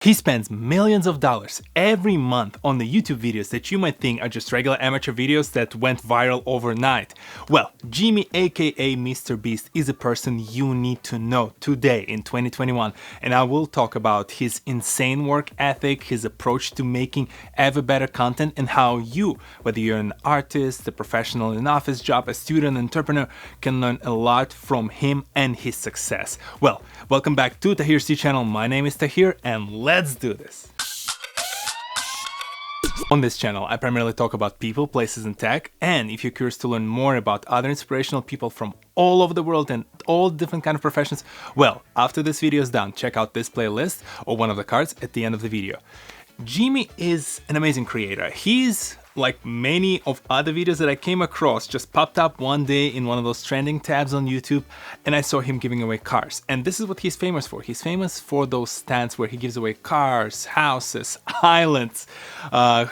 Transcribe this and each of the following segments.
He spends millions of dollars every month on the YouTube videos that you might think are just regular amateur videos that went viral overnight. Well, Jimmy aka Mr. Beast is a person you need to know today in 2021, and I will talk about his insane work ethic, his approach to making ever better content, and how you, whether you're an artist, a professional in an office job, a student, an entrepreneur, can learn a lot from him and his success. Well, welcome back to TohirT channel. My name is Tahir, and let's do this. On this channel, I primarily talk about people, places, and tech, and if you're curious to learn more about other inspirational people from all over the world and all different kind of professions, well, after this video is done, check out this playlist or one of the cards at the end of the video. Jimmy is an amazing creator. He's like many of other videos that I came across, just popped up one day in one of those trending tabs on YouTube, and I saw him giving away cars. And this is what he's famous for. He's famous for those stands where he gives away cars, houses, islands,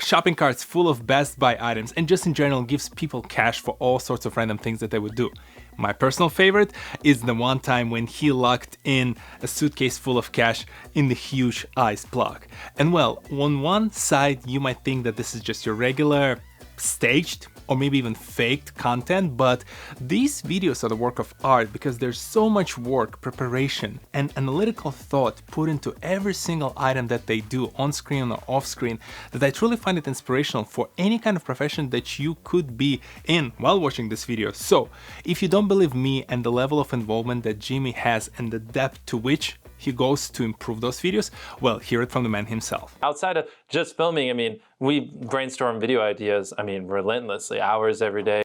shopping carts full of Best Buy items, and just in general gives people cash for all sorts of random things that they would do. My personal favorite is the one time when he locked in a suitcase full of cash in the huge ice block. And well, on one side you might think that this is just your regular staged or maybe even faked content, but these videos are the work of art because there's so much work, preparation, and analytical thought put into every single item that they do on screen or off screen that I truly find it inspirational for any kind of profession that you could be in while watching this video. So if you don't believe me and the level of involvement that Jimmy has and the depth to which he goes to improve those videos, well, hear it from the man himself. Outside of just filming, I mean, we brainstorm video ideas, I mean, relentlessly, hours every day.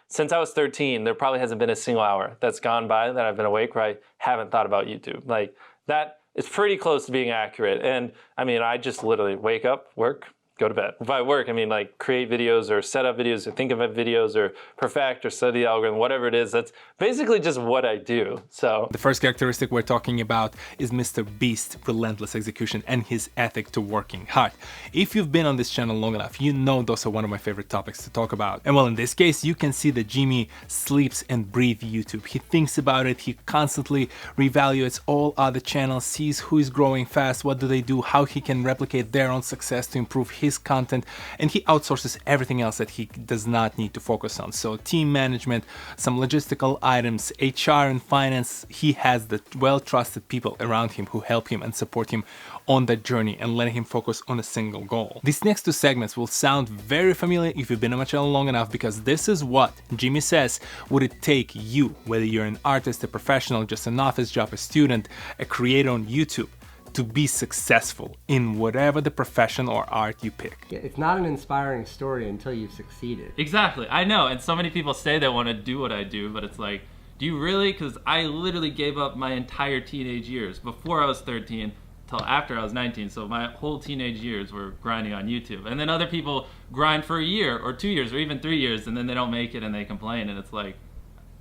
Since I was 13, there probably hasn't been a single hour that's gone by that I've been awake where I haven't thought about YouTube. Like, that is pretty close to being accurate. And I mean, I just literally wake up, work, go to bed. By work, I mean like create videos or set up videos or think of videos or perfect or study the algorithm, whatever it is. That's basically just what I do. So the first characteristic we're talking about is Mr. Beast's relentless execution and his ethic to working hard. If you've been on this channel long enough, you know those are one of my favorite topics to talk about. And well, in this case, you can see that Jimmy sleeps and breathes YouTube. He thinks about it, he constantly reevaluates all other channels, sees who is growing fast, what do they do, how he can replicate their own success to improve his content, and he outsources everything else that he does not need to focus on. So team management, some logistical items, HR and finance, he has the well-trusted people around him who help him and support him on that journey and letting him focus on a single goal. These next two segments will sound very familiar if you've been on my channel long enough, because this is what Jimmy says would it take you, whether you're an artist, a professional, just an office job, a student, a creator on YouTube, to be successful in whatever the profession or art you pick. It's not an inspiring story until you've succeeded. Exactly, I know, and so many people say they want to do what I do, but it's like, do you really? Because I literally gave up my entire teenage years, before I was 13 till after I was 19, so my whole teenage years were grinding on YouTube. And then other people grind for a year or 2 years or even 3 years, and then they don't make it and they complain, and it's like,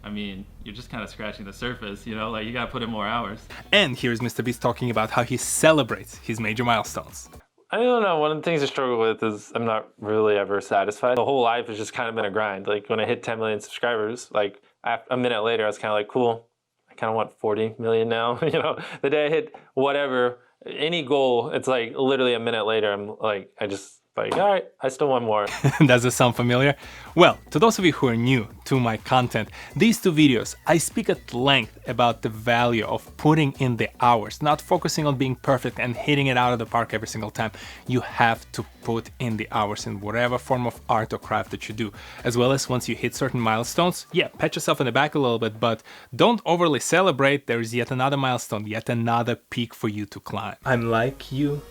I mean, you're just kind of scratching the surface, you know, like you gotta put in more hours. And here's Mr. Beast talking about how he celebrates his major milestones. I don't know, one of the things I struggle with is I'm not really ever satisfied. The whole life has just kind of been a grind. Like when I hit 10 million subscribers, like a minute later I was kind of like, cool, I kind of want 40 million now. You know, the day I hit whatever, any goal, it's like literally a minute later I'm like, I just like, all right, I still want more. Does this sound familiar? Well, to those of you who are new to my content, these two videos, I speak at length about the value of putting in the hours, not focusing on being perfect and hitting it out of the park every single time. You have to put in the hours in whatever form of art or craft that you do, as well as once you hit certain milestones, yeah, pat yourself in the back a little bit, but don't overly celebrate. There is yet another milestone, yet another peak for you to climb. I'm like you,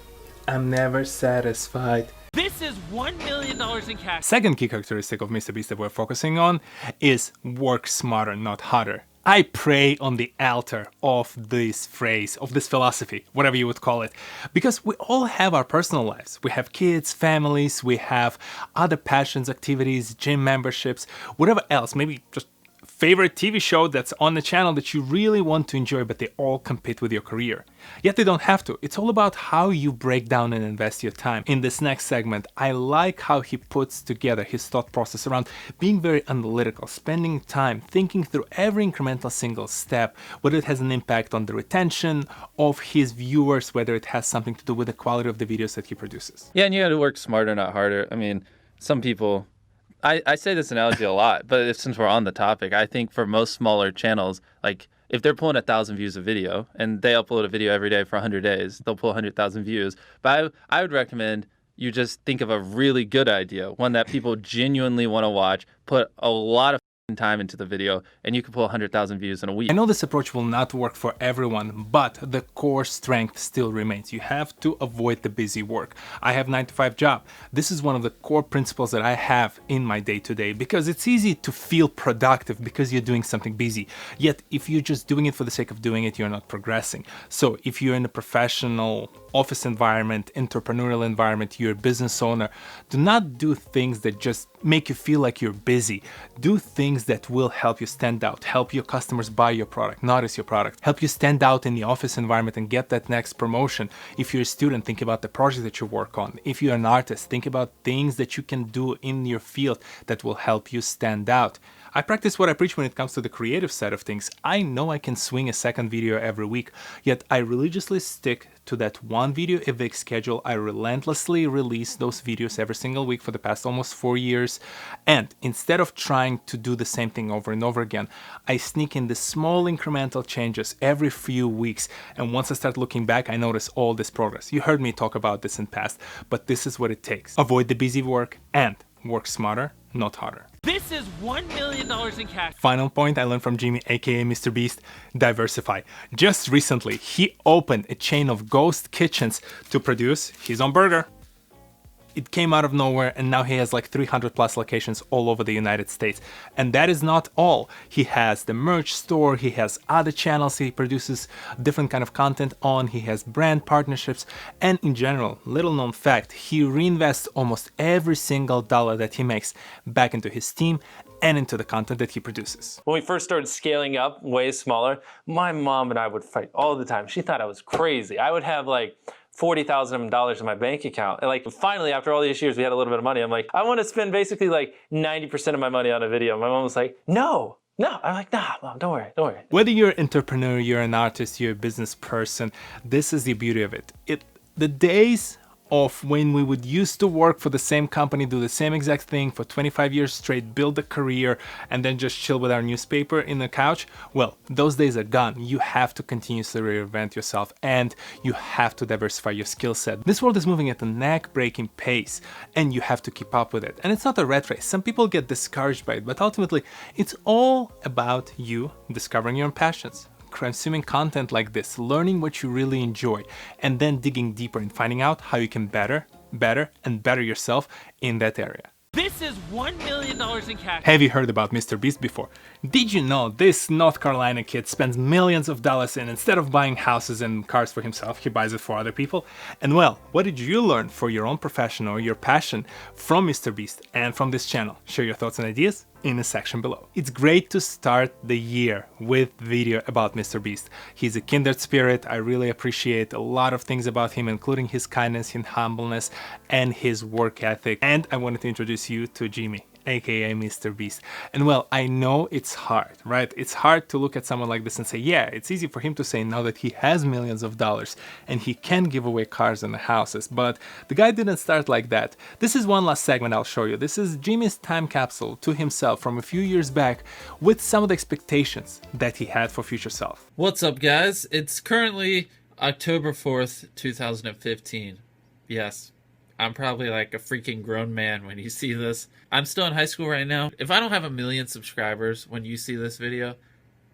I'm never satisfied. This is $1 million in cash. Second key characteristic of Mr. Beast that we're focusing on is work smarter, not harder. I pray on the altar of this phrase, of this philosophy, whatever you would call it, because we all have our personal lives. We have kids, families, we have other passions, activities, gym memberships, whatever else, maybe just favorite TV show that's on the channel that you really want to enjoy, but they all compete with your career. Yet they don't have to. It's all about how you break down and invest your time. In this next segment, I like how he puts together his thought process around being very analytical, spending time thinking through every incremental single step, whether it has an impact on the retention of his viewers, whether it has something to do with the quality of the videos that he produces. Yeah, and you got to work smarter, not harder. I mean, some people, I say this analogy a lot, but since we're on the topic, I think for most smaller channels, like if they're pulling 1,000 views a video and they upload a video every day for 100 days, they'll pull 100,000 views. But I would recommend you just think of a really good idea, one that people genuinely want to watch, put a lot of time into the video, and you can pull 100,000 views in a week. I know this approach will not work for everyone, but the core strength still remains. You have to avoid the busy work. I have a 9-to-5 job. This is one of the core principles that I have in my day-to-day, because it's easy to feel productive because you're doing something busy. Yet if you're just doing it for the sake of doing it, you're not progressing. So if you're in a professional office environment, entrepreneurial environment, you're a business owner, do not do things that just make you feel like you're busy. Do things that will help you stand out, help your customers buy your product, notice your product, help you stand out in the office environment and get that next promotion. If you're a student, think about the project that you work on. If you're an artist, think about things that you can do in your field that will help you stand out. I practice what I preach when it comes to the creative side of things. I know I can swing a second video every week, yet I religiously stick to that one video a week schedule. I relentlessly release those videos every single week for the past almost 4 years. And instead of trying to do the same thing over and over again, I sneak in the small incremental changes every few weeks. And once I start looking back, I notice all this progress. You heard me talk about this in the past, but this is what it takes. Avoid the busy work and work smarter, not harder. This is $1 million in cash. Final point I learned from Jimmy, aka Mr. Beast: diversify. Just recently, he opened a chain of ghost kitchens to produce his own burger. It came out of nowhere, and now he has like 300 plus locations all over the United States. And that is not all. He has the merch store, he has other channels he produces different kind of content on, he has brand partnerships, and in general, little known fact, he reinvests almost every single dollar that he makes back into his team and into the content that he produces. When we first started scaling up way smaller, my mom and I would fight all the time. She thought I was crazy. I would have like $40,000 in my bank account. And like finally, after all these years, we had a little bit of money. I'm like, I want to spend basically like 90% of my money on a video. My mom was like, no. I'm like, nah, Mom, don't worry. Whether you're an entrepreneur, you're an artist, you're a business person, this is the beauty of it. The days of when we would used to work for the same company, do the same exact thing for 25 years straight, build a career, and then just chill with our newspaper in the couch, well, those days are gone. You have to continuously reinvent yourself, and you have to diversify your skill set. This world is moving at a neck-breaking pace, and you have to keep up with it. And it's not a rat race. Some people get discouraged by it, but ultimately, it's all about you discovering your own passions, consuming content like this, learning what you really enjoy, and then digging deeper and finding out how you can better yourself in that area. This is $1 million in cash. Have you heard about Mr. Beast before? Did you know this North Carolina kid spends millions of dollars, and instead of buying houses and cars for himself, he buys it for other people? And well, what did you learn for your own profession or your passion from Mr. Beast and from this channel? Share your thoughts and ideas in the section below. It's great to start the year with video about Mr. Beast. He's a kindred spirit. I really appreciate a lot of things about him, including his kindness, his humbleness, and his work ethic. And I wanted to introduce you to Jimmy, aka Mr. Beast. And well, I know it's hard, right? It's hard to look at someone like this and say, yeah, it's easy for him to say now that he has millions of dollars and he can give away cars and houses, but the guy didn't start like that. This is one last segment I'll show you. This is Jimmy's time capsule to himself from a few years back with some of the expectations that he had for future self. What's up, guys? It's currently October 4th, 2015. Yes. I'm probably like a freaking grown man when you see this. I'm still in high school right now. If I don't have 1 million subscribers when you see this video,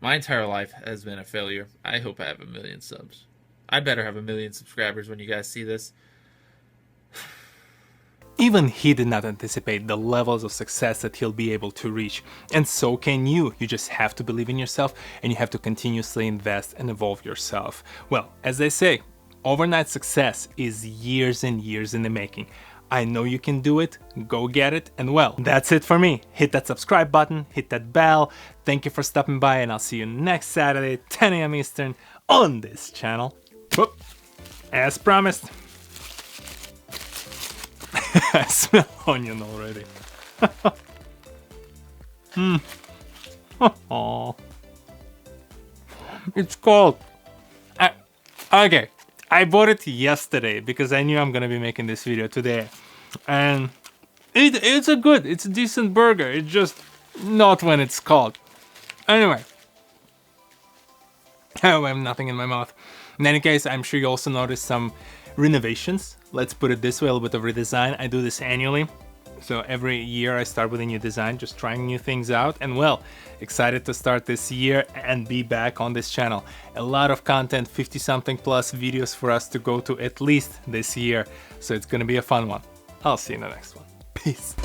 my entire life has been a failure. I hope I have 1 million subs. I better have 1 million subscribers when you guys see this. Even he did not anticipate the levels of success that he'll be able to reach. And so can you. You just have to believe in yourself, and you have to continuously invest and evolve yourself. Well, as they say, overnight success is years and years in the making. I know you can do it. Go get it. And well, that's it for me. Hit that subscribe button, hit that bell. Thank you for stopping by, and I'll see you next Saturday, 10 a.m. Eastern, on this channel. Whoop. As promised. I smell onion already. Oh, it's cold. Okay, I bought it yesterday because I knew I'm gonna be making this video today, and it's a decent burger. It's just not when it's cold. Anyway, I have nothing in my mouth. In any case, I'm sure you also noticed some renovations. Let's put it this way, a little bit of redesign. I do this annually. So every year I start with a new design, just trying new things out. And well, excited to start this year and be back on this channel. A lot of content, 50 something plus videos for us to go to at least this year. So it's gonna be a fun one. I'll see you in the next one. Peace.